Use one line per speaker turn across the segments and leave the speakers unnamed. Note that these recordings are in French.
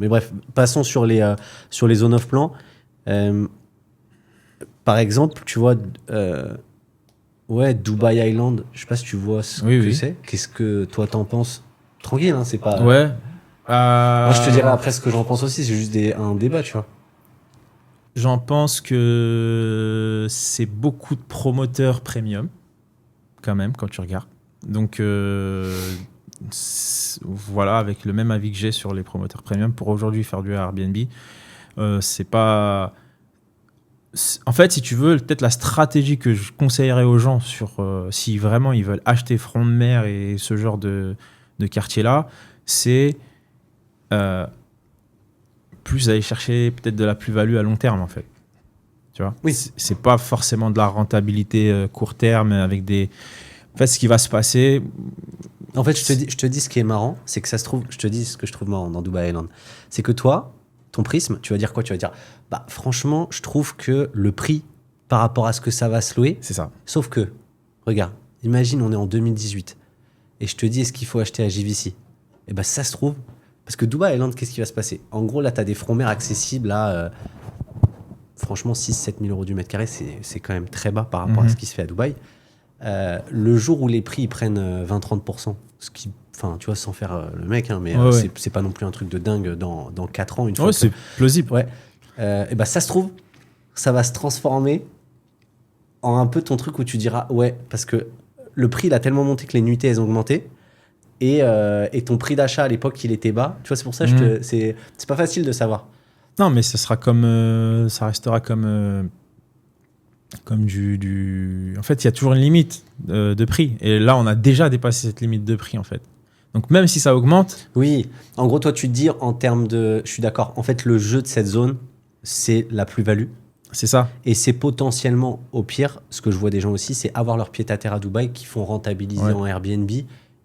Mais bref, passons sur les zones off-plan. Par exemple, tu vois, Dubai Island, je sais pas si tu vois ce que c'est. Qu'est-ce que toi t'en penses? Tranquille, hein, c'est pas...
Ouais.
Moi, je te dirais après ce que j'en pense aussi, c'est juste un débat, tu vois.
J'en pense que c'est beaucoup de promoteurs premium, quand même, quand tu regardes. Donc, voilà, avec le même avis que j'ai sur les promoteurs premium, pour aujourd'hui faire du Airbnb, c'est pas... En fait, si tu veux, peut-être la stratégie que je conseillerais aux gens sur si vraiment ils veulent acheter front de mer et ce genre de quartier-là, c'est plus aller chercher peut-être de la plus-value à long terme, en fait. Tu vois,
oui.
C'est pas forcément de la rentabilité court terme avec des... En fait, ce qui va se passer...
En fait, je te dis ce qui est marrant, c'est que ça se trouve... Je te dis ce que je trouve marrant dans Dubai Island. C'est que toi, ton prisme, tu vas dire quoi? Tu vas dire, bah franchement, je trouve que le prix par rapport à ce que ça va se louer...
C'est ça.
Sauf que, regarde, imagine on est en 2018 et je te dis est-ce qu'il faut acheter à JVC? Et bah ça se trouve... Parce que Dubai Island, qu'est-ce qui va se passer? En gros, là, tu as des fronts mer accessibles à... franchement, 6-7 000 euros du mètre carré, c'est quand même très bas par rapport à ce qui se fait à Dubaï. Le jour où les prix ils prennent 20-30%, ce qui, enfin, tu vois, sans faire le mec, hein, mais c'est pas non plus un truc de dingue dans 4 ans. Une fois
c'est plausible.
Ouais. Et bah, ça se trouve, ça va se transformer en un peu ton truc où tu diras, ouais, parce que le prix il a tellement monté que les nuitées elles ont augmenté. Et ton prix d'achat à l'époque il était bas. Tu vois, c'est pour ça que c'est pas facile de savoir.
Non, mais ça sera comme ça restera comme du. En fait, il y a toujours une limite de prix. Et là, on a déjà dépassé cette limite de prix, en fait. Donc, même si ça augmente.
Oui. En gros, toi, tu te dis en termes de. Je suis d'accord. En fait, le jeu de cette zone, c'est la plus-value.
C'est ça.
Et c'est potentiellement, au pire, ce que je vois des gens aussi, c'est avoir leur pied-à-terre à Dubaï qui font rentabiliser en Airbnb.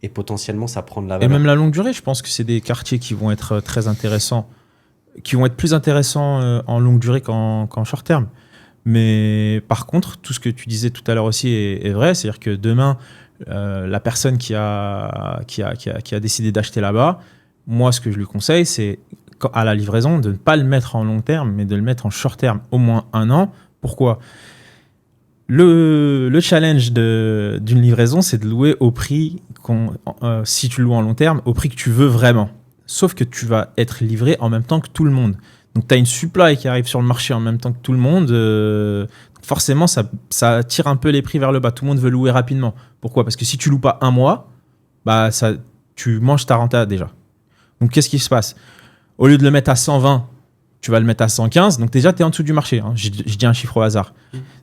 Et potentiellement, ça prend de la valeur.
Et même la longue durée, je pense que c'est des quartiers qui vont être très intéressants, qui vont être plus intéressants en longue durée qu'en short terme. Mais par contre, tout ce que tu disais tout à l'heure aussi est vrai. C'est-à-dire que demain, la personne qui a décidé d'acheter là-bas, moi, ce que je lui conseille, c'est à la livraison de ne pas le mettre en long terme, mais de le mettre en short terme, au moins 1 an. Pourquoi ? Le challenge d'une livraison, c'est de louer au prix, si tu loues en long terme, au prix que tu veux vraiment. Sauf que tu vas être livré en même temps que tout le monde. Donc, tu as une supply qui arrive sur le marché en même temps que tout le monde. Forcément, ça tire un peu les prix vers le bas. Tout le monde veut louer rapidement. Pourquoi ? Parce que si tu loues pas 1 mois, bah, tu manges ta renta déjà. Donc, qu'est-ce qui se passe ? Au lieu de le mettre à 120, tu vas le mettre à 115. Donc, déjà, tu es en dessous du marché. Hein. Je dis un chiffre au hasard.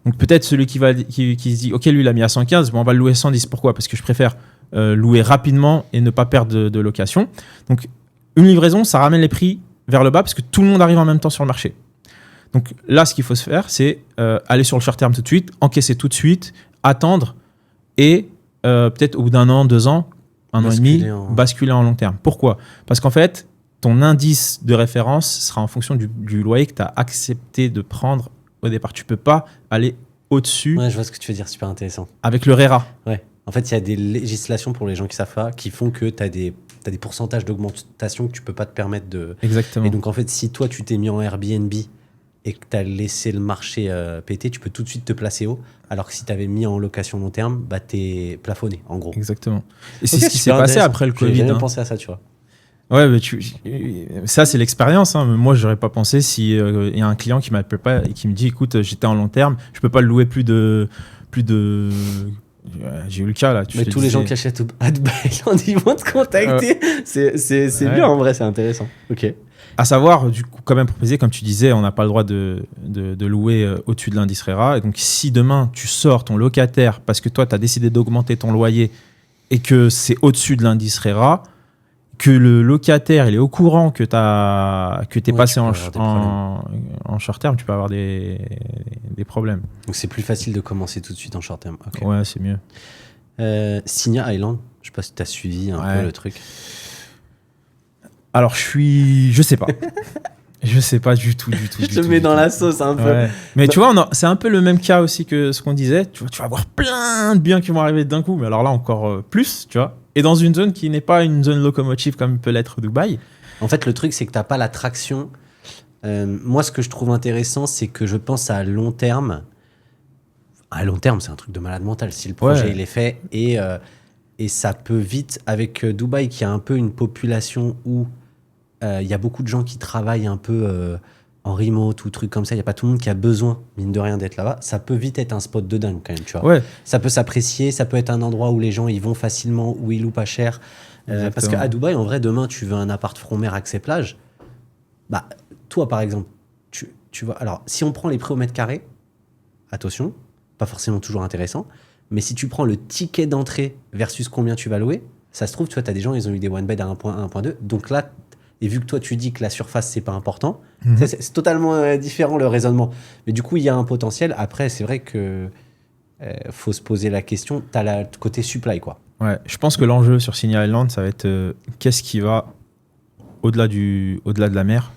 Donc, peut-être celui qui se dit « Ok, lui, il a mis à 115. Bon, on va le louer à 110. » Pourquoi ? Parce que je préfère louer rapidement et ne pas perdre de location. Donc, une livraison, ça ramène les prix vers le bas parce que tout le monde arrive en même temps sur le marché. Donc là, ce qu'il faut se faire, c'est aller sur le short terme tout de suite, encaisser tout de suite, attendre et peut-être au bout d'1 an, 2 ans, 1 an et demi, basculer en long terme. Pourquoi ? Parce qu'en fait, ton indice de référence sera en fonction du loyer que tu as accepté de prendre au départ. Tu ne peux pas aller au-dessus.
Ouais, je vois ce que tu veux dire, super intéressant.
Avec le RERA.
Ouais. En fait, il y a des législations pour les gens qui savent pas qui font que tu as des pourcentages d'augmentation que tu peux pas te permettre de...
Exactement.
Et donc, en fait, si toi, tu t'es mis en Airbnb et que tu as laissé le marché péter, tu peux tout de suite te placer haut. Alors que si tu avais mis en location long terme, bah, tu es plafonné, en gros.
Exactement. Et c'est ce qui s'est passé après le Covid.
J'ai jamais pensé à ça, tu vois.
Ouais, mais ça, c'est l'expérience. Hein. Moi, je n'aurais pas pensé si y a un client qui m'appelle pas et qui me dit, écoute, j'étais en long terme, je peux pas le louer plus de... J'ai eu le cas là.
Mais tous les gens qui achètent à Dubaï, ils vont te contacter. C'est bien en vrai, c'est intéressant. Ok.
À savoir, du coup, quand même préciser, comme tu disais, on n'a pas le droit de louer au-dessus de l'indice RERA. Et donc, si demain tu sors ton locataire parce que toi, tu as décidé d'augmenter ton loyer et que c'est au-dessus de l'indice RERA, que le locataire il est au courant que tu es passé en short term, tu peux avoir des problèmes.
Donc c'est plus facile de commencer tout de suite en short term. Okay.
Ouais, c'est mieux.
Signia Island, je sais pas si tu as suivi un peu le truc.
Alors je sais pas. Je sais pas du tout.
Je te mets dans la sauce un peu.
Ouais. Mais tu vois, c'est un peu le même cas aussi que ce qu'on disait. Tu vas avoir plein de biens qui vont arriver d'un coup, mais alors là encore plus, tu vois. Et dans une zone qui n'est pas une zone locomotive comme peut l'être Dubaï.
En fait, le truc, c'est que t'as pas la traction. Moi, ce que je trouve intéressant, c'est que je pense à long terme. À long terme, c'est un truc de malade mental. Si le projet il est fait et ça peut vite, avec Dubaï qui a un peu une population où il y a beaucoup de gens qui travaillent un peu en remote ou trucs comme ça. Il n'y a pas tout le monde qui a besoin, mine de rien, d'être là-bas. Ça peut vite être un spot de dingue quand même, tu vois.
Ouais.
Ça peut s'apprécier, ça peut être un endroit où les gens y vont facilement, où ils louent pas cher. Parce qu'à Dubaï, en vrai, demain, tu veux un appart front-mer accès plage. Bah, toi, par exemple, tu vois. Alors, si on prend les prix au mètre carré, attention, pas forcément toujours intéressant, mais si tu prends le ticket d'entrée versus combien tu vas louer, ça se trouve, tu vois, tu as des gens, ils ont eu des one bed à 1.1, 1.2. Donc là, et vu que toi, tu dis que la surface, c'est pas important, c'est totalement différent le raisonnement. Mais du coup, il y a un potentiel. Après, c'est vrai que faut se poser la question. Tu as le côté supply, quoi.
Ouais, je pense que l'enjeu sur Signia Island, ça va être qu'est-ce qui va au-delà de la mer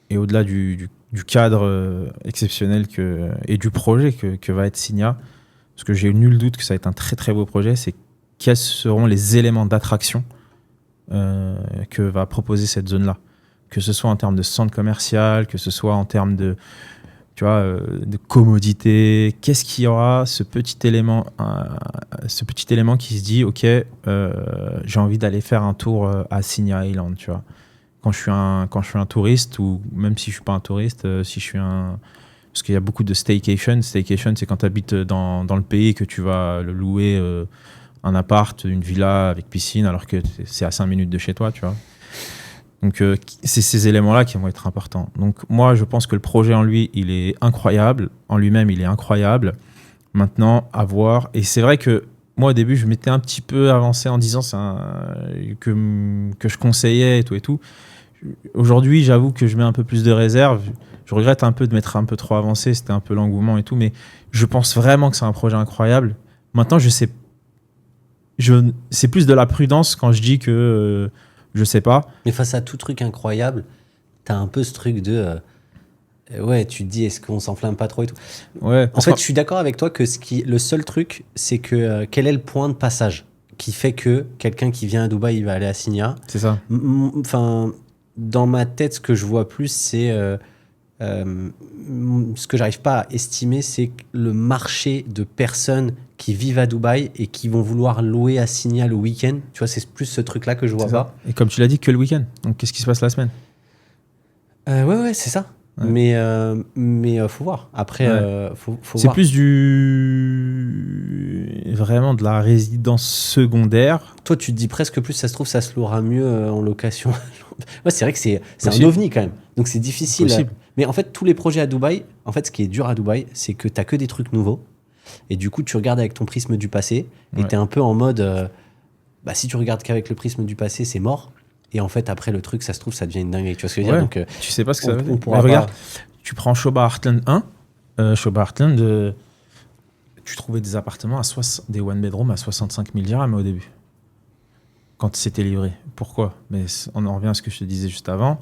et au-delà du cadre exceptionnel et du projet que va être Signia. Parce que j'ai nul doute que ça va être un très très beau projet. C'est quels seront les éléments d'attraction que va proposer cette zone-là. Que ce soit en termes de centre commercial, que ce soit en termes de commodité. Qu'est-ce qu'il y aura ce petit élément qui se dit, ok, j'ai envie d'aller faire un tour à Signia Island, tu vois. Quand je suis un touriste, ou même si je suis pas un touriste, si je suis un... Parce qu'il y a beaucoup de staycation. Staycation, c'est quand tu habites dans le pays et que tu vas le louer un appart, une villa avec piscine, alors que c'est à 5 minutes de chez toi, tu vois. Donc, c'est ces éléments-là qui vont être importants. Donc, moi, je pense que le projet en lui, il est incroyable. En lui-même, il est incroyable. Maintenant, à voir. Et c'est vrai que moi, au début, je m'étais un petit peu avancé en disant que je conseillais et tout. Aujourd'hui, j'avoue que je mets un peu plus de réserve. Je regrette un peu de m'être un peu trop avancé. C'était un peu l'engouement et tout. Mais je pense vraiment que c'est un projet incroyable. Maintenant, c'est plus de la prudence quand je dis que je sais pas.
Mais face à tout truc incroyable, t'as un peu ce truc de... ouais, tu te dis, est-ce qu'on s'enflamme pas trop et tout.
Ouais,
En fait, je suis d'accord avec toi que le seul truc, c'est que quel est le point de passage qui fait que quelqu'un qui vient à Dubaï, il va aller à Signia.
C'est ça.
Enfin, dans ma tête, ce que je vois plus, c'est... ce que j'arrive pas à estimer, c'est le marché de personnes qui vivent à Dubaï et qui vont vouloir louer à Signia le week-end. Tu vois, c'est plus ce truc-là que je vois pas.
Et comme tu l'as dit, que le week-end. Donc, qu'est-ce qui se passe la semaine ?
Ouais, c'est ça. Ouais. Mais faut voir. Après, faut
c'est
voir.
plus vraiment de la résidence secondaire.
Toi, tu te dis presque plus, ça se trouve, ça se louera mieux en location. Ouais, c'est vrai que c'est un ovni quand même. Donc, c'est difficile. Mais en fait, tous les projets à Dubaï, en fait, ce qui est dur à Dubaï, c'est que t'as que des trucs nouveaux. Et du coup, tu regardes avec ton prisme du passé et t'es un peu en mode si tu regardes qu'avec le prisme du passé, c'est mort. Et en fait, après, le truc, ça se trouve, ça devient une dinguerie. Tu vois ce que je veux dire ? Donc,
tu sais pas ce que ça veut dire.
Regarde,
tu prends Shoba Heartland 1. Shoba Heartland, tu trouvais des appartements, des one bedroom à 65 000 dirhams au début. Quand c'était livré. Pourquoi ? Mais on en revient à ce que je te disais juste avant.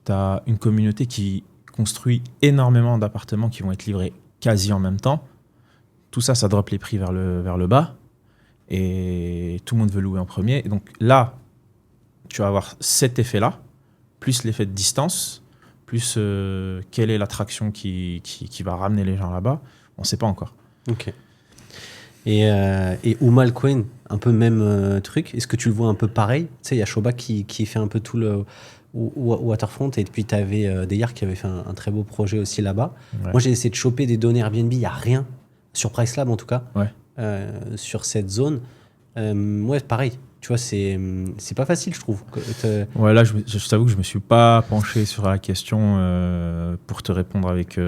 Tu as une communauté qui construit énormément d'appartements qui vont être livrés quasi en même temps. Tout ça, ça drop les prix vers le bas. Et tout le monde veut louer en premier. Et donc là, tu vas avoir cet effet-là, plus l'effet de distance, plus quelle est l'attraction qui va ramener les gens là-bas. On ne sait pas encore.
Ok. Et Umm Al Quwain, un peu même truc. Est-ce que tu le vois un peu pareil ? Tu sais, il y a Shoba qui fait un peu tout le waterfront, et puis tu avais Deyar qui avait fait un très beau projet aussi là-bas. Ouais. Moi, j'ai essayé de choper des données Airbnb, il n'y a rien, sur Pricelab en tout cas, sur cette zone. Ouais, pareil. Tu vois, c'est pas facile, je trouve.
Ouais, là, je t'avoue que je me suis pas penché sur la question pour te répondre avec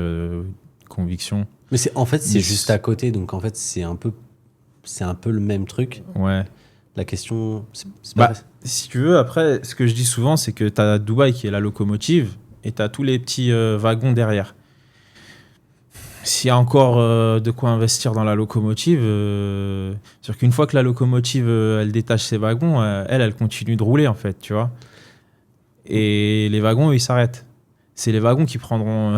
conviction.
Mais c'est juste à côté, donc en fait, c'est un peu le même truc.
Ouais.
La question, c'est pas facile.
Si tu veux, après, ce que je dis souvent, c'est que tu as Dubaï qui est la locomotive et tu as tous les petits wagons derrière. S'il y a encore de quoi investir dans la locomotive, c'est-à-dire qu'une fois que la locomotive elle détache ses wagons, elle continue de rouler en fait, tu vois. Et les wagons, ils s'arrêtent. C'est les wagons qui prendront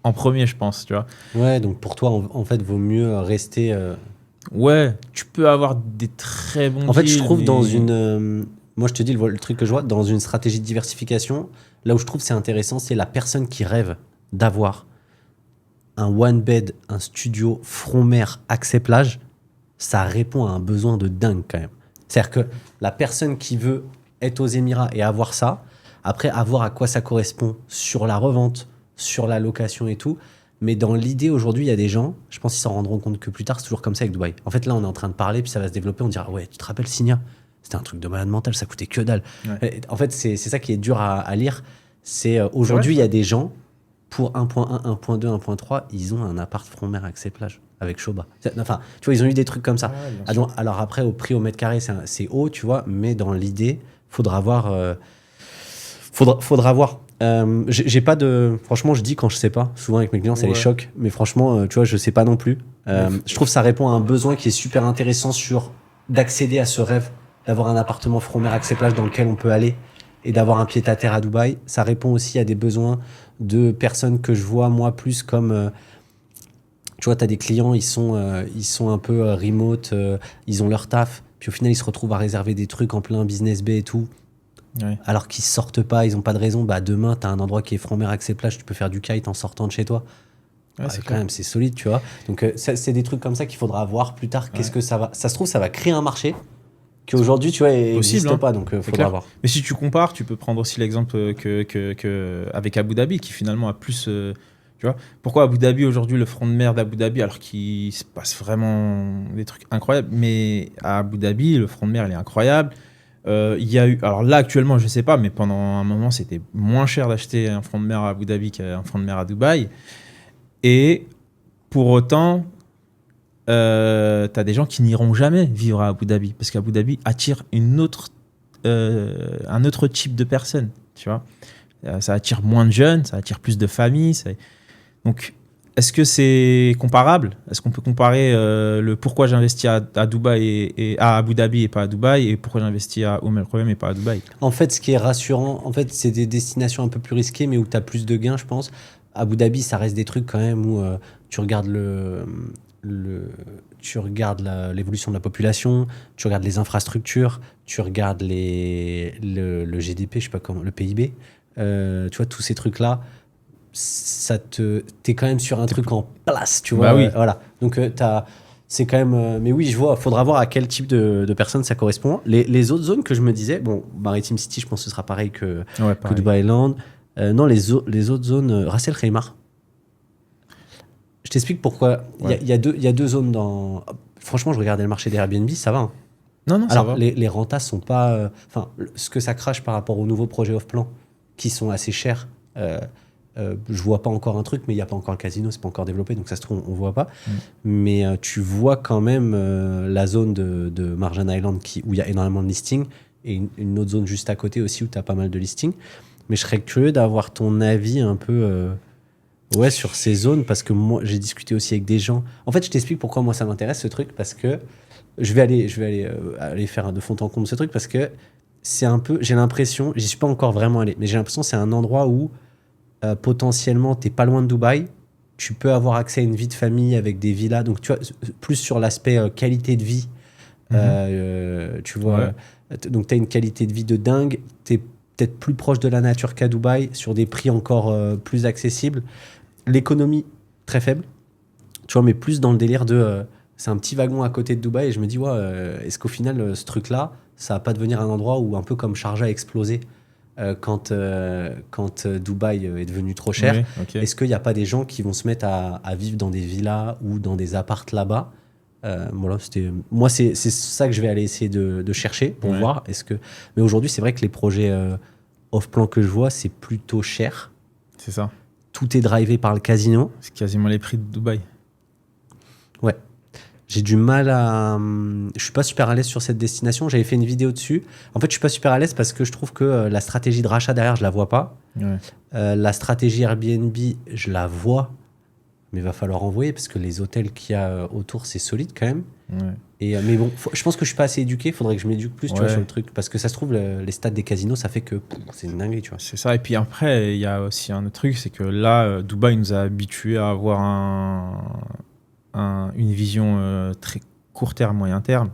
en premier, je pense, tu vois.
Ouais, donc pour toi, en fait, vaut mieux rester.
Ouais, tu peux avoir des très bons.
En fait, je trouve dans une moi je te dis, le truc que je vois dans une stratégie de diversification, là où je trouve c'est intéressant, c'est la personne qui rêve d'avoir un one bed, un studio front-mer, accès plage, ça répond à un besoin de dingue quand même. C'est-à-dire que la personne qui veut être aux Émirats et avoir ça, après avoir à quoi ça correspond sur la revente, sur la location et tout, mais dans l'idée aujourd'hui, il y a des gens, je pense qu'ils s'en rendront compte que plus tard, c'est toujours comme ça avec Dubaï. En fait, là, on est en train de parler, puis ça va se développer, on dira, ouais, tu te rappelles Signa? C'était un truc de malade mental, ça coûtait que dalle.
Ouais.
En fait, c'est ça qui est dur à lire. C'est aujourd'hui, il y a des gens, pour 1.1, 1.2, 1.3, ils ont un appart front-mer accès plage avec Shoba. Enfin, tu vois, ils ont eu des trucs comme ça. Alors après, au prix au mètre carré, c'est haut, tu vois, mais dans l'idée, faudra voir. Faudra voir. J'ai pas de. Franchement, je dis quand je sais pas. Souvent avec mes clients, c'est les chocs. Mais franchement, tu vois, je sais pas non plus. Je trouve que ça répond à un besoin qui est super intéressant d'accéder à ce rêve, d'avoir un appartement front-mer accès plage dans lequel on peut aller et d'avoir un pied-à-terre à Dubaï. Ça répond aussi à des besoins de personnes que je vois, moi, plus comme. Tu vois, tu as des clients, ils sont un peu remote, ils ont leur taf. Puis au final, ils se retrouvent à réserver des trucs en plein business bay et tout.
Ouais.
Alors qu'ils sortent pas, ils ont pas de raison. Bah demain, t'as un endroit qui est front-mer accès plage, tu peux faire du kite en sortant de chez toi.
Ouais, c'est
quand même, c'est solide, tu vois. Donc c'est des trucs comme ça qu'il faudra voir plus tard. Qu'est-ce que ça va. Ça se trouve, ça va créer un marché qui aujourd'hui, tu vois, n'existe
hein.
pas. Donc faudra voir.
Mais si tu compares, tu peux prendre aussi l'exemple que avec Abu Dhabi, qui finalement a plus. Tu vois, pourquoi Abu Dhabi aujourd'hui, le front de mer d'Abu Dhabi, alors qu'il se passe vraiment des trucs incroyables, mais à Abu Dhabi, le front de mer, il est incroyable. Il y a eu, alors là actuellement, je sais pas, mais pendant un moment, c'était moins cher d'acheter un front de mer à Abu Dhabi qu'un front de mer à Dubaï. Et pour autant, t'as des gens qui n'iront jamais vivre à Abu Dhabi parce qu'Abu Dhabi attire un autre type de personnes, tu vois. Ça attire moins de jeunes, ça attire plus de familles. Donc, est-ce que c'est comparable? Est-ce qu'on peut comparer le pourquoi j'investis à Dubaï et à Abu Dhabi et pas à Dubaï, et pourquoi j'investis à Umm el-Quwain et pas à Dubaï?
En fait, ce qui est rassurant, en fait, c'est des destinations un peu plus risquées, mais où tu as plus de gains, je pense. Abu Dhabi, ça reste des trucs quand même où tu regardes l'évolution de la population, tu regardes les infrastructures, tu regardes le GDP, je sais pas comment, le PIB. Tu vois, tous ces trucs-là, t'es quand même sur un truc en place, tu vois.
Bah oui.
Voilà. Donc, c'est quand même. Mais oui, je vois, faudra voir à quel type de personnes ça correspond. Les autres zones que je me disais, bon, Maritime City, je pense que ce sera pareil que Dubai Land. Non, les autres zones, Ras El Khaimah. Je t'explique pourquoi. Il y a deux zones dans. Franchement, je regardais le marché des Airbnb, ça va. Hein.
Non, ça va.
Les rentas sont pas. Enfin, ce que ça crache par rapport aux nouveaux projets off-plan, qui sont assez chers. Je vois pas encore un truc, mais il n'y a pas encore le casino, c'est pas encore développé, donc ça se trouve, on voit pas. Mais tu vois quand même la zone de Marjan Island où il y a énormément de listings, et une autre zone juste à côté aussi où tu as pas mal de listings. Mais je serais curieux d'avoir ton avis un peu sur ces zones, parce que moi, j'ai discuté aussi avec des gens. En fait, je t'explique pourquoi moi ça m'intéresse ce truc, parce que je vais aller faire de fond en comble ce truc, parce que c'est un peu, j'ai l'impression, j'y suis pas encore vraiment allé, mais j'ai l'impression que c'est un endroit où potentiellement t'es pas loin de Dubaï, tu peux avoir accès à une vie de famille avec des villas, donc tu vois, plus sur l'aspect qualité de vie, tu vois, donc t'as une qualité de vie de dingue, t'es peut-être plus proche de la nature qu'à Dubaï, sur des prix encore plus accessibles, l'économie très faible, tu vois, mais plus dans le délire de c'est un petit wagon à côté de Dubaï, et je me dis est-ce qu'au final ce truc là ça va pas devenir un endroit où un peu comme Sharjah a explosé quand Dubaï est devenu trop cher.
Oui, okay.
Est-ce qu'il n'y a pas des gens qui vont se mettre à vivre dans des villas ou dans des appartes là-bas? Voilà, moi, c'est ça que je vais aller essayer de chercher pour voir. Mais aujourd'hui, c'est vrai que les projets off-plan que je vois, c'est plutôt cher.
C'est ça.
Tout est drivé par le casino.
C'est quasiment les prix de Dubaï.
Ouais. J'ai du mal à... Je suis pas super à l'aise sur cette destination. J'avais fait une vidéo dessus. En fait, je suis pas super à l'aise parce que je trouve que la stratégie de rachat derrière, je la vois pas.
Ouais.
La stratégie Airbnb, je la vois, mais il va falloir envoyer parce que les hôtels qu'il y a autour, c'est solide quand même.
Ouais.
Mais bon, je pense que je suis pas assez éduqué. Il faudrait que je m'éduque plus tu vois, sur le truc. Parce que ça se trouve, les stades des casinos, ça fait que c'est une dinguerie. Tu vois.
C'est ça. Et puis après, il y a aussi un autre truc, c'est que là, Dubaï nous a habitués à avoir une vision très court terme, moyen terme.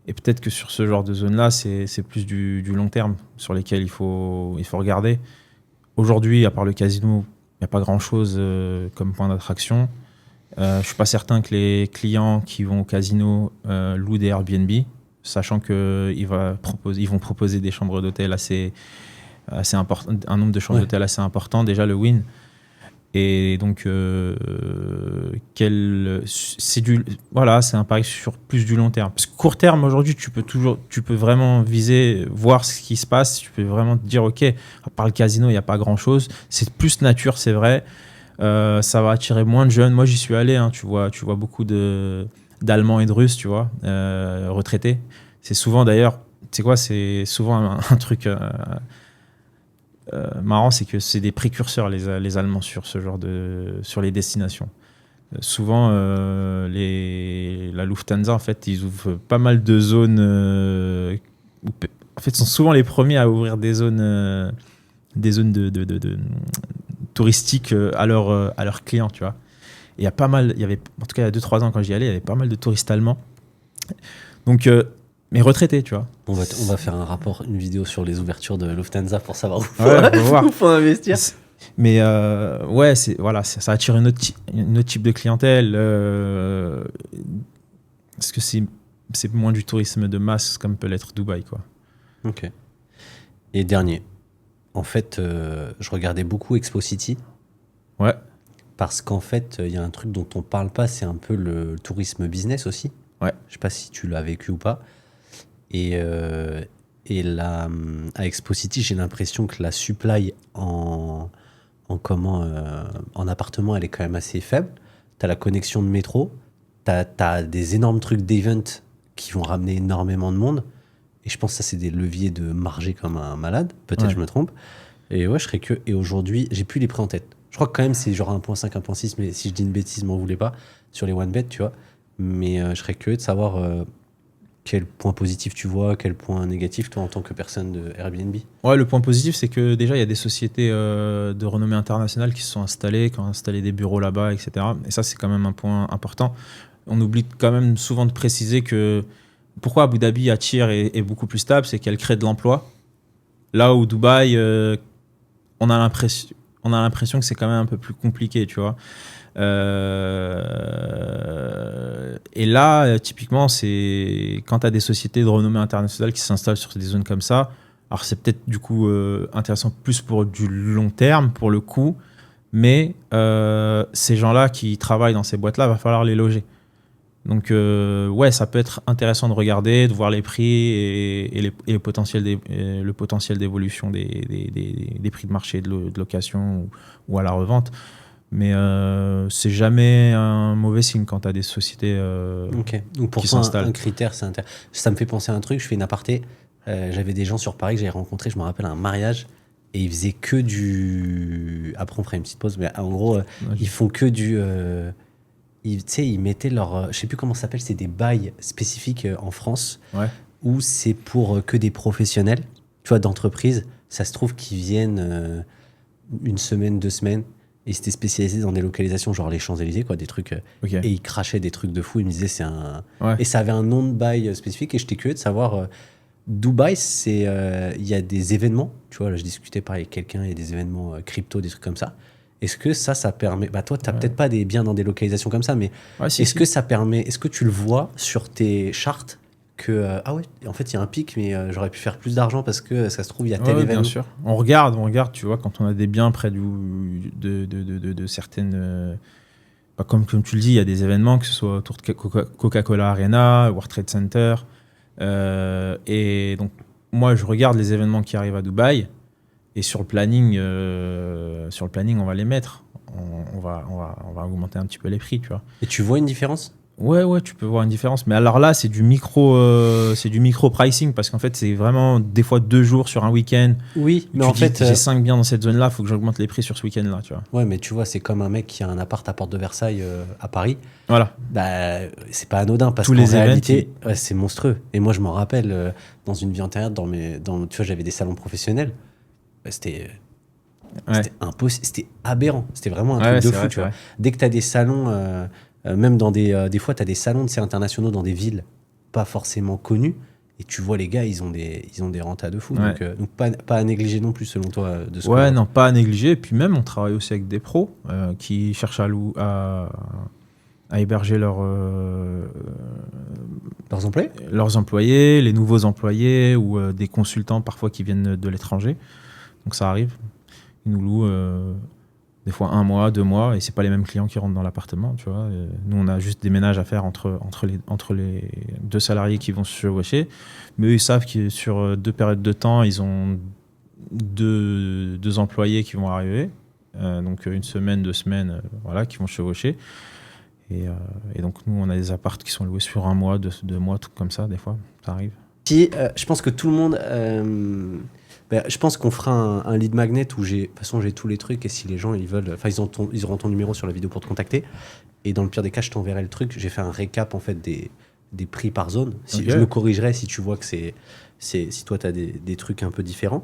Et peut-être que sur ce genre de zone-là, c'est plus du long terme sur lesquels il faut regarder. Aujourd'hui, à part le casino, il n'y a pas grand-chose comme point d'attraction. Je ne suis pas certain que les clients qui vont au casino louent des Airbnb, sachant qu'ils vont proposer des chambres d'hôtel assez important, un nombre de chambres d'hôtel assez important, déjà le Wynn. Et donc, c'est un pari sur plus du long terme. Parce que court terme, aujourd'hui, tu peux vraiment viser, voir ce qui se passe. Tu peux vraiment te dire, OK, à part le casino, il n'y a pas grand-chose. C'est plus nature, c'est vrai. Ça va attirer moins de jeunes. Moi, j'y suis allé. Hein, tu vois beaucoup d'Allemands et de Russes, tu vois, retraités. C'est souvent, d'ailleurs, tu sais quoi, c'est souvent un truc... marrant, c'est que c'est des précurseurs les Allemands sur sur les destinations. Souvent la Lufthansa en fait ils ouvrent pas mal de zones en fait sont souvent les premiers à ouvrir des zones de touristiques à leurs clients, tu vois. Et il y a pas mal, il y avait en tout cas il y a 2-3 ans quand j'y allais, il y avait pas mal de touristes allemands. Donc mais retraités, tu vois.
On va faire un rapport, une vidéo sur les ouvertures de Lufthansa pour savoir
où
faut investir.
Mais ça attire une autre type de clientèle. Parce que c'est moins du tourisme de masse comme peut l'être Dubaï, quoi.
Ok. Et dernier, en fait, je regardais beaucoup Expo City.
Ouais.
Parce qu'en fait, il y a un truc dont on parle pas, c'est un peu le tourisme business aussi.
Ouais.
Je sais pas si tu l'as vécu ou pas. Et là, à Expo City, j'ai l'impression que la supply en appartement, elle est quand même assez faible. Tu as la connexion de métro, tu as des énormes trucs d'event qui vont ramener énormément de monde. Et je pense que ça, c'est des leviers de marger comme un malade. Peut-être je me trompe. Et ouais, je serais que. Et aujourd'hui, j'ai plus les prix en tête. Je crois que quand même, c'est genre 1.5, 1.6, mais si je dis une bêtise, m'en voulez pas, sur les OneBet, tu vois. Mais je serais curieux de savoir quel point positif tu vois, quel point négatif, toi, en tant que personne de Airbnb.
Ouais, le point positif, c'est que déjà, il y a des sociétés de renommée internationale qui se sont installées, qui ont installé des bureaux là-bas, etc. Et ça, c'est quand même un point important. On oublie quand même souvent de préciser que pourquoi Abu Dhabi attire et est beaucoup plus stable, c'est qu'elle crée de l'emploi. Là où Dubaï, on a l'impression que c'est quand même un peu plus compliqué, tu vois. Et là, typiquement, c'est quand tu as des sociétés de renommée internationale qui s'installent sur des zones comme ça. Alors, c'est peut-être du coup intéressant plus pour du long terme, pour le coup, mais ces gens-là qui travaillent dans ces boîtes-là, va falloir les loger. Donc, ouais, ça peut être intéressant de regarder, de voir les prix et le potentiel d'évolution des prix de marché de location ou à la revente. Mais c'est jamais un mauvais signe quand tu as des sociétés
Donc pour
qui
toi,
s'installent.
un critère, ça me fait penser à un truc. Je fais une aparté. J'avais des gens sur Paris que j'avais rencontrés, je me rappelle, à un mariage. Et ils faisaient que du... Après, on ferait une petite pause. Mais en gros, ils font que du... ils mettaient leur... je sais plus comment ça s'appelle. C'est des bails spécifiques en France.
Ouais.
Où c'est pour que des professionnels, tu vois, d'entreprise. Ça se trouve qu'ils viennent une semaine, 2 semaines. Et ils étaient spécialisés dans des localisations, genre les Champs-Élysées, quoi, des trucs.
Okay.
Et ils crachaient des trucs de fou. Ils me disaient, c'est un.
Ouais.
Et ça avait un nom de bail spécifique. Et j'étais curieux de savoir. Dubaï, c'est. Il y a des événements. Tu vois, là, je discutais pareil avec quelqu'un. Il y a des événements crypto, des trucs comme ça. Est-ce que ça permet. Bah, toi, tu n'as peut-être pas des biens dans des localisations comme ça, mais que ça permet. Est-ce que tu le vois sur tes chartes que ah ouais, en fait, il y a un pic, mais j'aurais pu faire plus d'argent parce que ça se trouve, il y a tel événement.
Bien sûr. On regarde, tu vois, quand on a des biens près de certaines. Comme tu le dis, il y a des événements, que ce soit autour de Coca-Cola Arena, World Trade Center. Et donc, moi, je regarde les événements qui arrivent à Dubaï. Et sur le planning, on va les mettre. On va augmenter un petit peu les prix, tu vois.
Et tu vois une différence ?
Ouais, tu peux voir une différence. Mais alors là, c'est du micro pricing parce qu'en fait, c'est vraiment des fois 2 jours sur un week-end.
Oui, mais en fait,
j'ai 5 biens dans cette zone-là, il faut que j'augmente les prix sur ce week-end-là, tu vois.
Ouais, mais tu vois, c'est comme un mec qui a un appart à Porte de Versailles à Paris.
Voilà.
Bah, c'est pas anodin parce qu'en réalité, c'est monstrueux. Et moi, je m'en rappelle dans une vie antérieure, tu vois, j'avais des salons professionnels. C'était impossible, c'était aberrant. C'était vraiment un truc de fou, tu vois. Dès que tu as des salons. Même dans des fois, tu as des salons internationaux dans des villes pas forcément connus. Et tu vois, les gars, ils ont des rentas de fou.
Ouais.
Donc pas à négliger non plus, selon toi, de ce
Ouais,
qu'on-
non, pas à négliger. Et puis même, on travaille aussi avec des pros qui cherchent à héberger
Leurs employés.
leurs employés, les nouveaux employés ou des consultants parfois qui viennent de l'étranger. Donc ça arrive. Ils nous louent des fois 1 mois, 2 mois, et c'est pas les mêmes clients qui rentrent dans l'appartement, tu vois. Et nous, on a juste des ménages à faire entre les 2 salariés qui vont se chevaucher. Mais eux, ils savent que sur 2 périodes de temps, ils ont deux employés qui vont arriver. Donc 1 semaine, 2 semaines, voilà, qui vont chevaucher. Et donc nous, on a des apparts qui sont loués sur 1 mois, 2 mois, tout comme ça, des fois, ça arrive.
Puis, je pense que tout le monde. Je pense qu'on fera un lead magnet où de toute façon, j'ai tous les trucs. Et si les gens ils veulent. Enfin, ils auront ton numéro sur la vidéo pour te contacter. Et dans le pire des cas, je t'enverrai le truc. J'ai fait un récap en fait des prix par zone.
Ok.
Je me corrigerai si tu vois que si toi, tu as des trucs un peu différents.